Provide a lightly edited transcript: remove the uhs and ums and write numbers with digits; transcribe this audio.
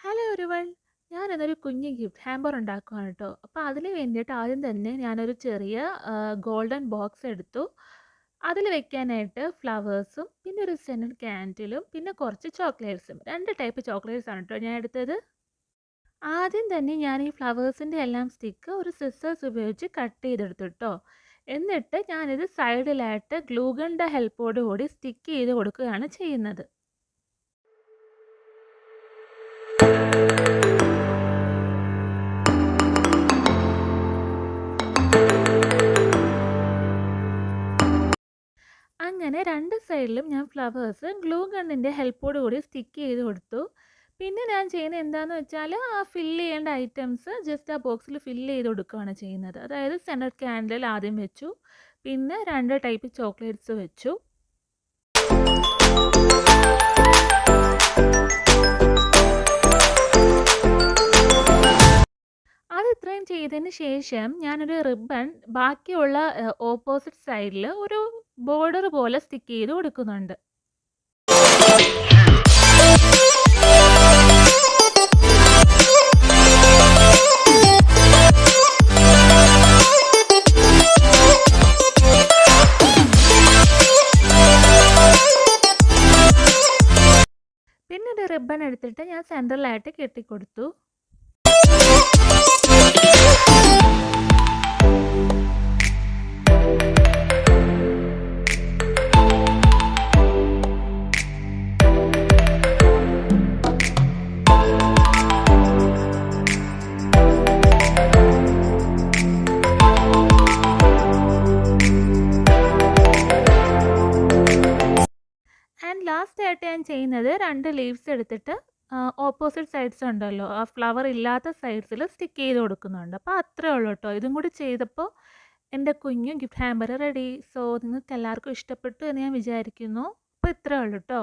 Hello everyone. ഞാനിന്നൊരു കുഞ്ഞ് gift hamper ഉണ്ടാക്കുകയാണ് കേട്ടോ. അപ്പോൾ അതിന് വേണ്ടിയിട്ട് ആദ്യം തന്നെ ഞാനൊരു ചെറിയ ഗോൾഡൻ ബോക്സ് എടുത്തു. അതിൽ വെക്കാനായിട്ട് ഫ്ലവേഴ്സും പിന്നെ ഒരു സെനൽ ക്യാൻഡിലും പിന്നെ കുറച്ച് ചോക്ലേറ്റ്സും 2 ടൈപ്പ് ചോക്ലേറ്റ്സ് ആണ് കേട്ടോ ഞാൻ എടുത്തത്. ആദ്യം തന്നെ ഞാൻ ഈ ഫ്ലവേഴ്സിൻ്റെ എല്ലാം സ്റ്റിക്ക് ഒരു സിസേഴ്സ് ഉപയോഗിച്ച് കട്ട് ചെയ്തെടുത്തു കേട്ടോ. എന്നിട്ട് ഞാനിത് സൈഡിലായിട്ട് ഗ്ലൂഗണിൻ്റെ ഹെൽപ്പോട് കൂടി സ്റ്റിക്ക് ചെയ്ത് കൊടുക്കുകയാണ് ചെയ്യുന്നത്. അങ്ങനെ 2 സൈഡിലും ഞാൻ ഫ്ലവേഴ്സ് ഗ്ലൂ ഗണ്ണിൻ്റെ ഹെൽപ്പോട് കൂടി സ്റ്റിക്ക് ചെയ്ത് കൊടുത്തു. പിന്നെ ഞാൻ ചെയ്യുന്നത് എന്താണെന്ന് വെച്ചാൽ ആ ഫില്ല് ചെയ്യേണ്ട ഐറ്റംസ് ജസ്റ്റ് ആ ബോക്സിൽ ഫില്ല് ചെയ്ത് കൊടുക്കുകയാണ് ചെയ്യുന്നത്. അതായത് സെൻറ്റർ ക്യാൻഡിൽ ആദ്യം വെച്ചു, പിന്നെ 2 ടൈപ്പ് ചോക്ലേറ്റ്സ് വെച്ചു. അത് ഇത്രയും ചെയ്തതിന് ശേഷം ഞാനൊരു റിബൺ ബാക്കിയുള്ള ഓപ്പോസിറ്റ് സൈഡിൽ ഒരു ബോർഡർ പോലെ സ്റ്റിക്ക് ചെയ്ത് കൊടുക്കുന്നുണ്ട്. പിന്നെ ഒരു റിബൺ എടുത്തിട്ട് ഞാൻ സെൻറ്ററിലായിട്ട് കെട്ടിക്കൊടുത്തു. ആൻഡ് ലാസ്റ്റ് ആയിട്ട് ഞാൻ ചെയ്യുന്നത് 2 ലീവ്സ് എടുത്തിട്ട് ഓപ്പോസിറ്റ് സൈഡ്സ് ഉണ്ടല്ലോ, ആ ഫ്ലവർ ഇല്ലാത്ത സൈഡ്സിൽ സ്റ്റിക്ക് ചെയ്ത് കൊടുക്കുന്നുണ്ട്. അപ്പോൾ അത്രേ ഉള്ളൂ കേട്ടോ. ഇതും കൂടി ചെയ്തപ്പോൾ എൻ്റെ കുഞ്ഞു ഗിഫ്റ്റ് ഹാമ്പർ റെഡി. സോ നിങ്ങൾക്ക് എല്ലാവർക്കും ഇഷ്ടപ്പെട്ടു എന്ന് ഞാൻ വിചാരിക്കുന്നു. അപ്പോൾ ഇത്രേ ഉള്ളൂ കേട്ടോ.